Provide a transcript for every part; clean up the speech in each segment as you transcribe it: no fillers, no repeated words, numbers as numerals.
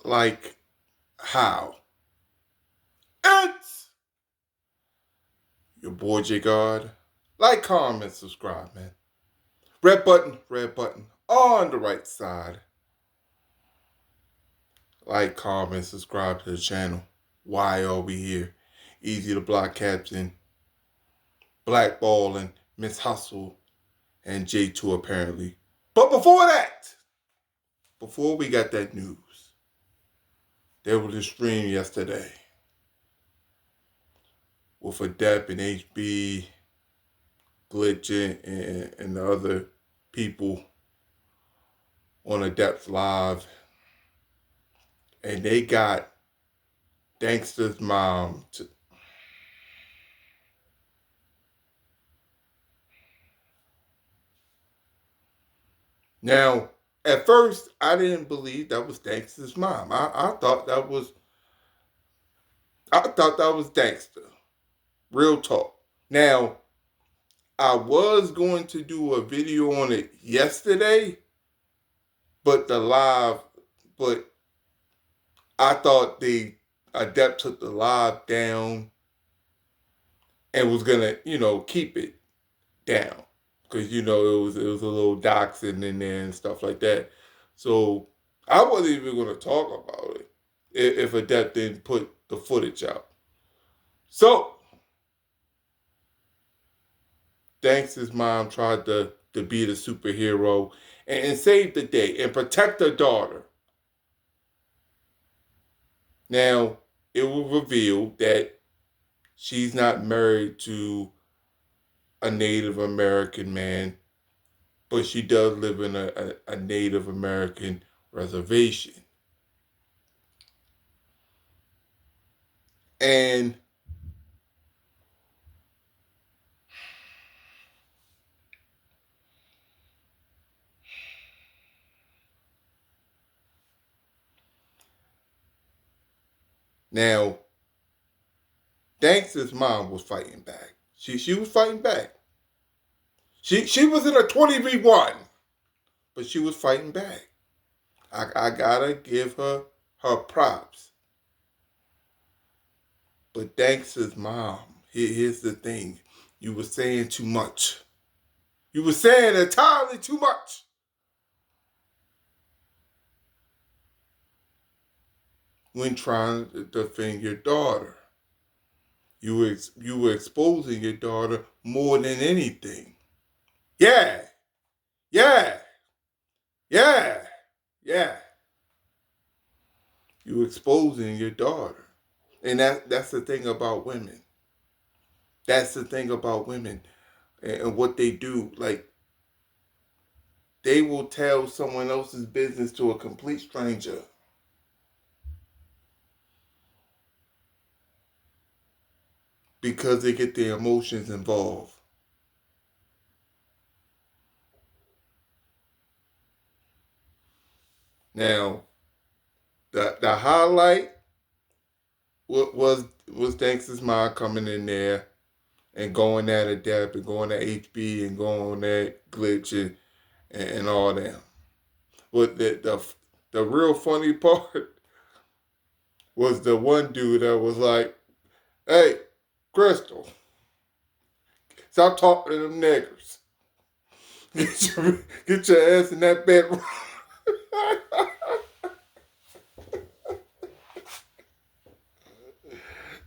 Like how? It's your boy J God. Like, comment, subscribe, man. Red button on the right side. Like, comment, subscribe to the channel. Why are we here? Easy to block captain, blackballing, Miss Hustle, and J2 apparently. But before that, before we got that news, there was a stream yesterday with ADEPT and HB, Glitch, and the other people on ADEPT Live. And they got DANKSTA's mom to... Now, at first, I didn't believe that was DANKSTA's mom. I thought that was DANKSTA. Real talk. Now, I was going to do a video on it yesterday, but I thought the ADEPT took the live down and was gonna, keep it down. Because, it was a little doxing in there and stuff like that. So I wasn't even going to talk about it if ADEPT didn't put the footage out. So DANKSTA's mom tried to be the superhero and save the day and protect her daughter. Now, it was revealed that she's not married to a Native American man, but she does live in a Native American reservation. And now, DANKSTA's mom was fighting back. She was fighting back. She was in a 20v1, but she was fighting back. I gotta give her props. But DANKSTA's mom, here's the thing. You were saying too much. You were saying entirely too much. When trying to defend your daughter. You were exposing your daughter more than anything. Yeah. You exposing your daughter. And that's the thing about women. That's the thing about women and what they do. Like, they will tell someone else's business to a complete stranger. Because they get their emotions involved. Now, the highlight was DANKSTA's mom coming in there and going at ADEPT and going at HB and going at Glitch and all that. But the real funny part was the one dude that was like, "Hey, Crystal, stop talking to them niggers. Get your ass in that bedroom."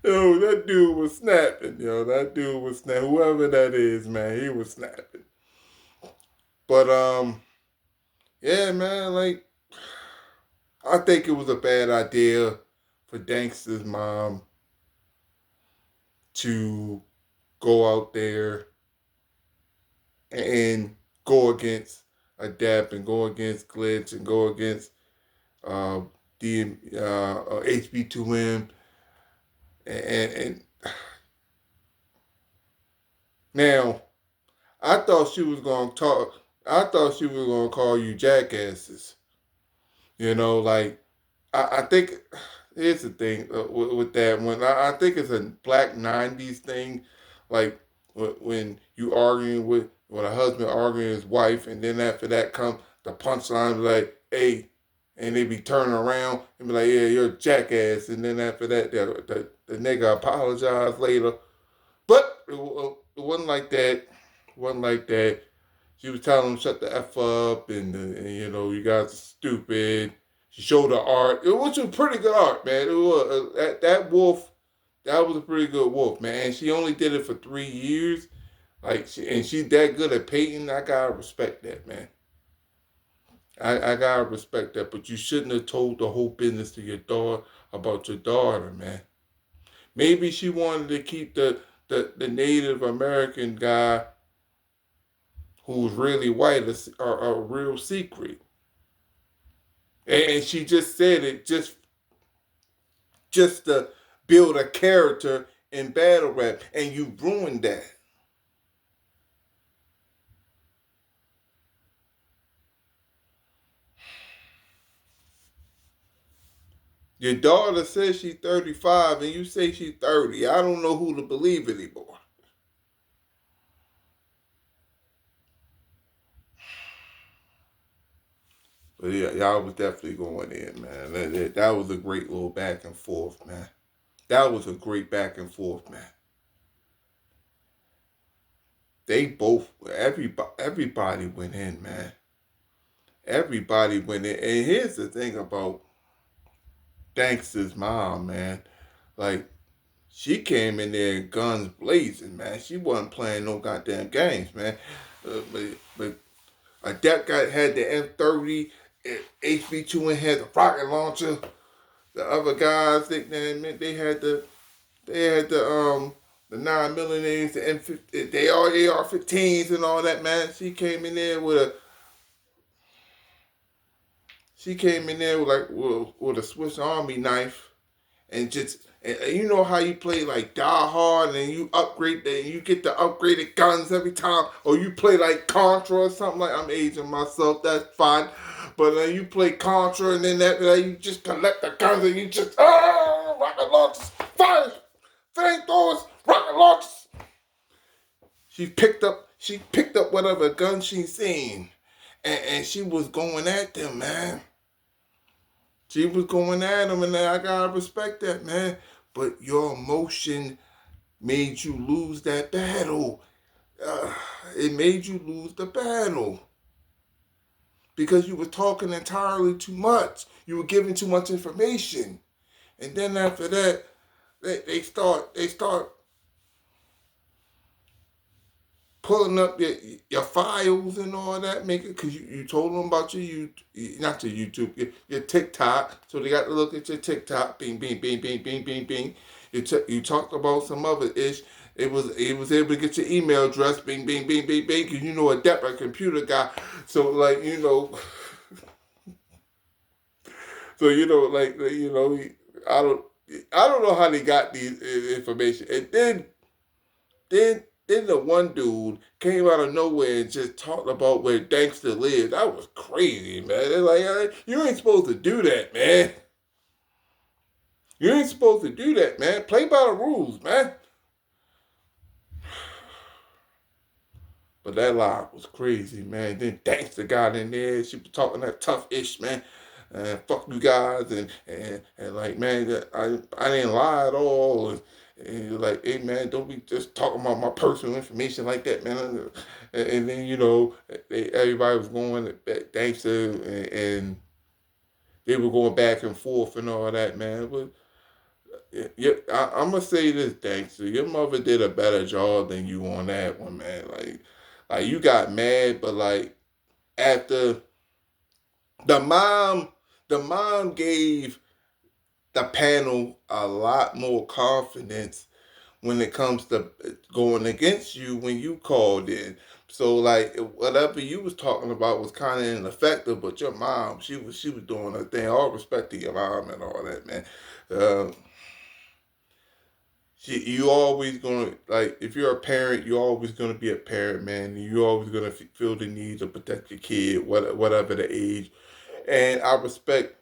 Yo, that dude was snapping, That dude was snapping. Whoever that is, man, he was snapping. But, yeah, man, like, I think it was a bad idea for DANKSTA's mom to go out there and go against ADEPT and go against Glitch and go against HB2N. And now, I thought she was going to talk. I thought she was going to call you jackasses. Like, I think, here's the thing with that one. I think it's a black 90s thing. Like, when you arguing when a husband arguing his wife, and then after that comes the punchline, like, hey, and they be turning around and be like, yeah, you're a jackass. And then after that, the nigga apologized later. But it wasn't like that. It wasn't like that. She was telling him shut the F up and you know, you guys are stupid. She showed her art. It was a pretty good art, man. It was that wolf. That was a pretty good wolf, man. And she only did it for 3 years. Like, she's that good at painting. I gotta respect that, man. I gotta respect that. But you shouldn't have told the whole business to your daughter about your daughter, man. Maybe she wanted to keep the Native American guy who's really white a real secret. And she just said it just to build a character in battle rap, and you ruined that. Your daughter says she's 35 and you say she's 30. I don't know who to believe anymore. But yeah, y'all was definitely going in, man. That was a great little back and forth, man. That was a great back and forth, man. They both, everybody went in, man. Everybody went in. And here's the thing about Danksta's mom, man. Like, she came in there guns blazing, man. She wasn't playing no goddamn games, man. But ADEPT had the M30, HB2N had the rocket launcher. The other guys, they had the 9mm, the M50, they AR-15s and all that, man. She came in there with a Swiss Army knife and just, and you know how you play like Die Hard and you upgrade and you get the upgraded guns every time, or you play like Contra or something. Like, I'm aging myself, that's fine. But you play Contra and then that you just collect the guns and you just rocket launchers, fire, flamethrowers, rocket launchers. She picked up whatever gun she seen, and she was going at them, man. She was going at them, and I gotta respect that, man. But your emotion made you lose that battle. It made you lose the battle because you were talking entirely too much. You were giving too much information, and then after that, they start pulling up your files and all that, because you told them about not your YouTube, your TikTok. So they got to look at your TikTok. Bing, bing, bing, bing, bing, bing, bing. You talked about some other ish. It was able to get your email address. Bing, bing, bing, bing, bing. Because you know ADEPT, a computer guy. So like so I don't know how they got these information. And then the one dude came out of nowhere and just talked about where Danksta lives. That was crazy, man. It's like, you ain't supposed to do that, man. You ain't supposed to do that, man. Play by the rules, man. But that lie was crazy, man. Then Danksta got in there. She was talking that tough-ish, man. Fuck you guys, and like, man, I didn't lie at all. And you're like, hey, man, don't be just talking about my personal information like that, man. And then, everybody was going at Danksta, and they were going back and forth and all that, man. But yeah, I'm gonna say this, Danksta, your mother did a better job than you on that one, man. Like you got mad, but like after the mom, the mom gave the panel a lot more confidence when it comes to going against you when you called in. So like whatever you was talking about was kind of ineffective, but your mom, she was doing her thing. All respect to your mom and all that, man. Uh, you always gonna, like, if you're a parent, you're always gonna be a parent, man. You're always gonna feel the need to protect your kid, whatever the age. And I respect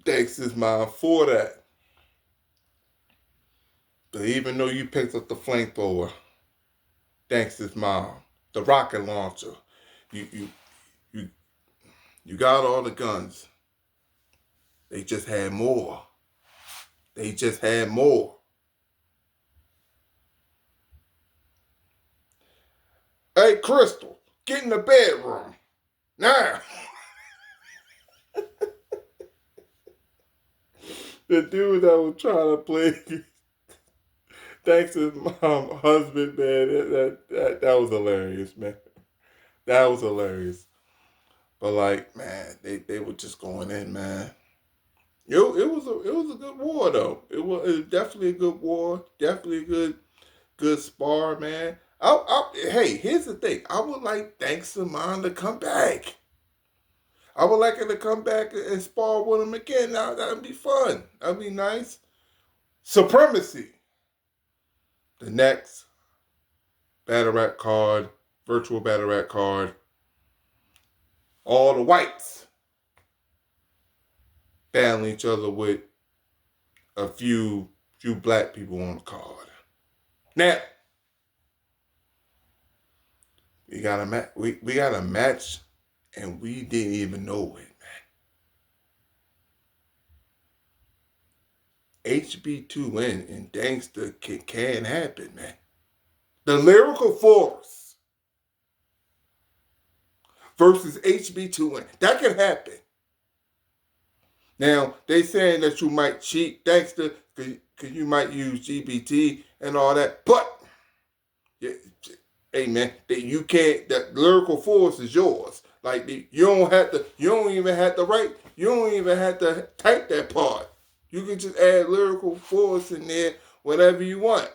Dex's mom for that. But even though you picked up the flamethrower, Dex's mom, the rocket launcher, you you you you got all the guns. They just had more. They just had more. Hey, Crystal, get in the bedroom. Now. The dude that was trying to play Thanks' husband, man, that was hilarious, man. That was hilarious. But like, man, they were just going in, man. It was a good war though. It was definitely a good war. Definitely a good spar, man. Hey, here's the thing. I would like DANKSTA to come back. I would like her to come back and spar with him again. Now that'd be fun. That'd be nice. Supermacy. The next battle rap card, virtual battle rap card. All the whites battling each other with a few black people on the card. Now we got a match, and we didn't even know it, man. HB2N and DANKSTA can happen, man. The Lyrical Force versus HB2N. That can happen. Now, they saying that you might cheat DANKSTA because you might use GBT and all that. But, yeah, hey, man, you can't, that Lyrical Force is yours. Like, you don't even have to type that part. You can just add Lyrical Force in there whenever you want.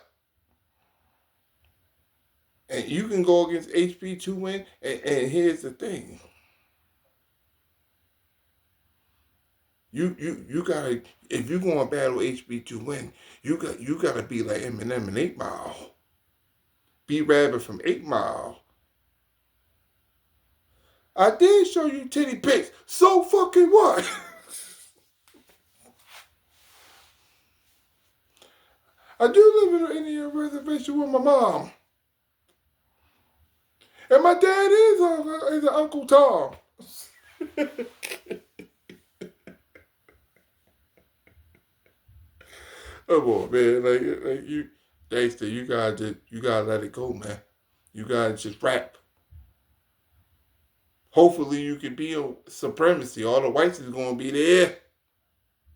And you can go against HB2N, and here's the thing. You gotta, if you're gonna battle HB2N, you gotta be like Eminem and 8 Mile. Be Rabbit from 8 Mile. I did show you titty pics. So fucking what? I do live in an Indian reservation with my mom. And my dad is an Uncle Tom. Come on, man. Like you, DANKSTA, you gotta let it go, man. You gotta just rap. Hopefully you can be on Supermacy. All the whites is gonna be there.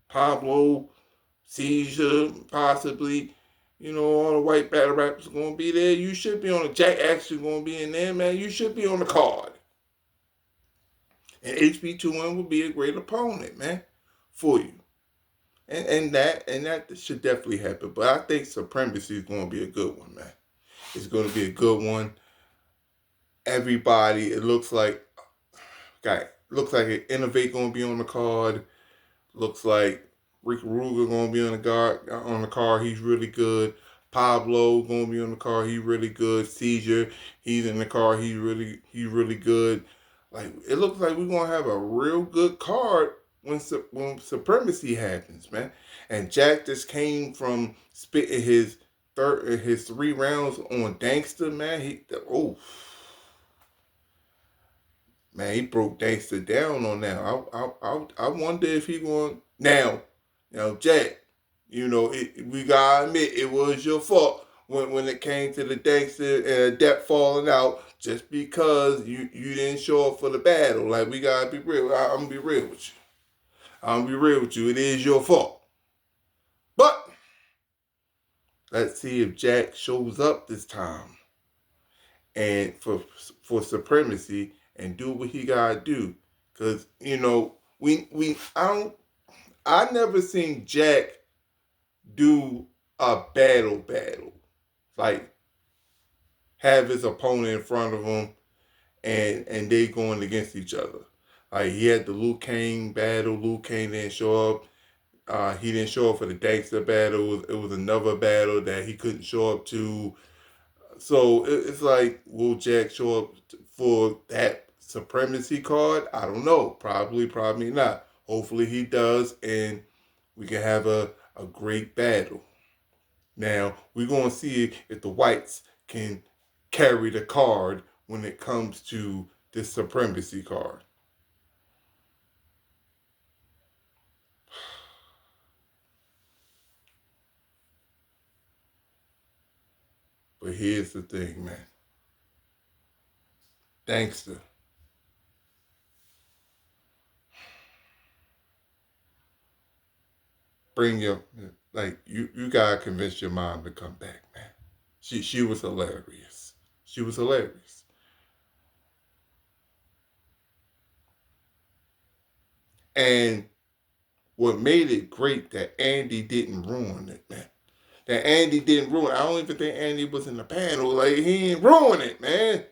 Pablo, Seizure, possibly. You know, all the white battle rappers are gonna be there. You should be on the Jack actually gonna be in there, man. You should be on the card. And HB2N will be a great opponent, man, for you. And that should definitely happen. But I think Supermacy is going to be a good one, man. It's going to be a good one. Everybody, it looks like Innovate going to be on the card. Looks like Rick Ruger going to be on the card. He's really good. Pablo going to be on the card. He's really good. Seizure, he's in the card. He's really good. Like, it looks like we're going to have a real good card when Supermacy happens, man. And Jack just came from spitting his 3 rounds on DANKSTA, man. Man, he broke DANKSTA down on that. I wonder if he going now. Jack, we gotta admit it was your fault when it came to the DANKSTA and ADEPT falling out, just because you didn't show up for the battle. Like, we gotta be real. I'm gonna be real with you. It is your fault. But let's see if Jack shows up this time and for Supermacy and do what he gotta do. Cause I never seen Jack do a battle. Like, have his opponent in front of him and they going against each other. Like, he had the Liu Kang battle. Liu Kang didn't show up. He didn't show up for the DANKSTA battle. It was another battle that he couldn't show up to. So it's like, will Jack show up for that Supermacy card? I don't know. Probably not. Hopefully he does, and we can have a great battle. Now, we're going to see if the whites can carry the card when it comes to this Supermacy card. But here's the thing, man. DANKSTA. Bring your, like, you gotta convince your mom to come back, man. She was hilarious. She was hilarious. And what made it great that Andy didn't ruin it, man. That Andy didn't ruin it. I don't even think Andy was in the panel. Like, he didn't ruin it, man.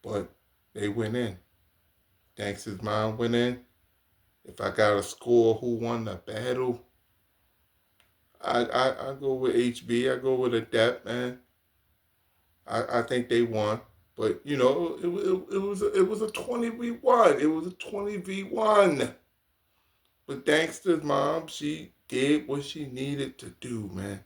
But they went in. DANKSTA's mom went in. If I got a score who won the battle, I go with HB. I go with ADEPT, man. I think they won. But, you know, it was a 20v1. It was a 20v1. But DANKSTA's mom, she did what she needed to do, man.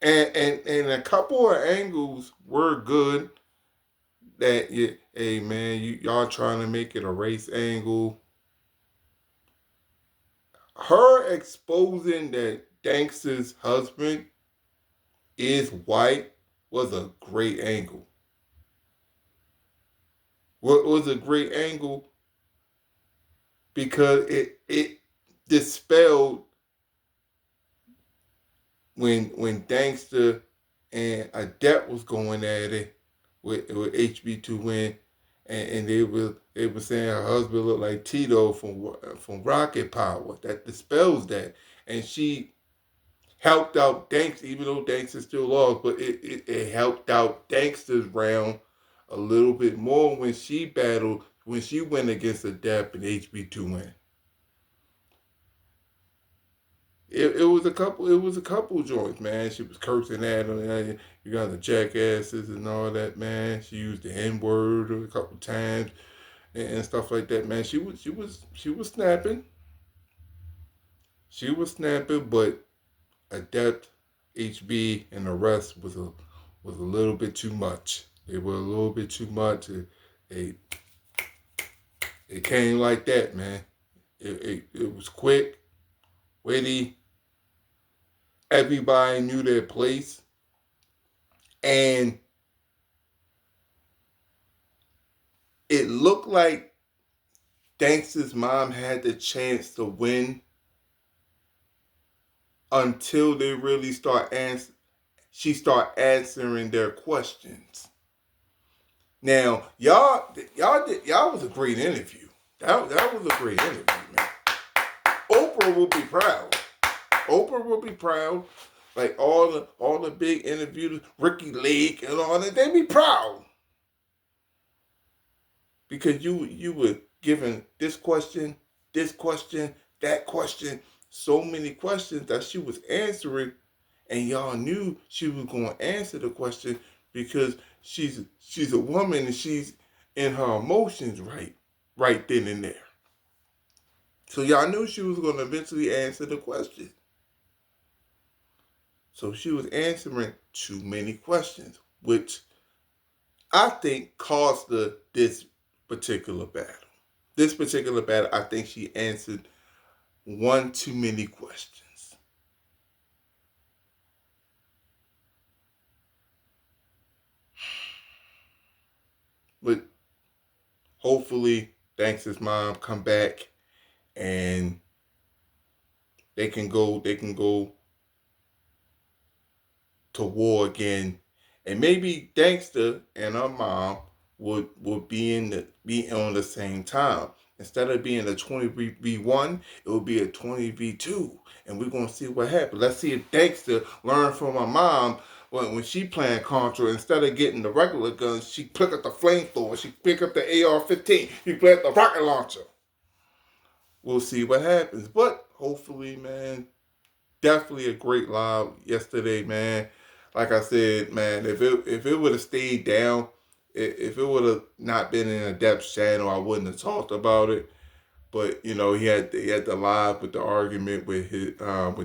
And a couple of angles were good. That, yeah, hey man, y'all trying to make it a race angle. Her exposing that DANKSTA's husband is white was a great angle. What was a great angle? Because it dispelled when DANKSTA and ADEPT was going at it with HB2N, and they were saying her husband looked like Tito from Rocket Power. That dispels that, and she helped out DANKSTA, even though DANKSTA still lost, but it helped out DANKSTA's round a little bit more when she went against ADEPT and HB2N. It was a couple joints, man. She was cursing at them. You got the jackasses and all that, man. She used the N-word a couple times and stuff like that, man. She was snapping. She was snapping, but ADEPT, HB, and the rest was a little bit too much. They were a little bit too much. It came like that, man. It was quick, witty. Everybody knew their place. And it looked like DANKSTA's mom had the chance to win until they really she start answering their questions. Now, y'all was a great interview. That was a great interview, man. Oprah will be proud. Oprah will be proud. Like all the big interviews, Ricky Lake and all that, they be proud. Because you were given this question, that question, so many questions that she was answering, and y'all knew she was going to answer the question because she's a woman and she's in her emotions right then and there. So y'all knew she was going to eventually answer the question. So she was answering too many questions, which I think caused this particular battle. This particular battle, I think she answered one too many questions. But hopefully, DANKSTA's mom come back and they can go to war again, and maybe DANKSTA and her mom would be on the same time. Instead of being a 20v1, it would be a 20v2, and we're gonna see what happens. Let's see if DANKSTA learn from her mom. When she playing Contra, instead of getting the regular guns, she pick up the flamethrower, she pick up the AR-15, she pick up the rocket launcher. We'll see what happens. But hopefully, man, definitely a great live yesterday, man. Like I said, man, if it would have stayed down, if it would have not been in ADEPT's channel, I wouldn't have talked about it. But you know, he had the live with the argument with with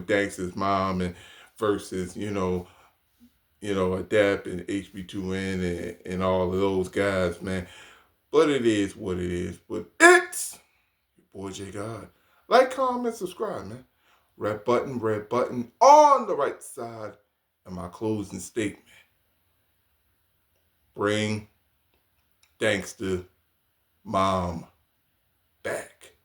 DANKSTA's mom and versus ADEPT and HB2N and all of those guys, man. But it is what it is. But it's your boy J God. Like, comment, subscribe, man. Red button on the right side. And my closing statement. Bring DANKSTA mom back.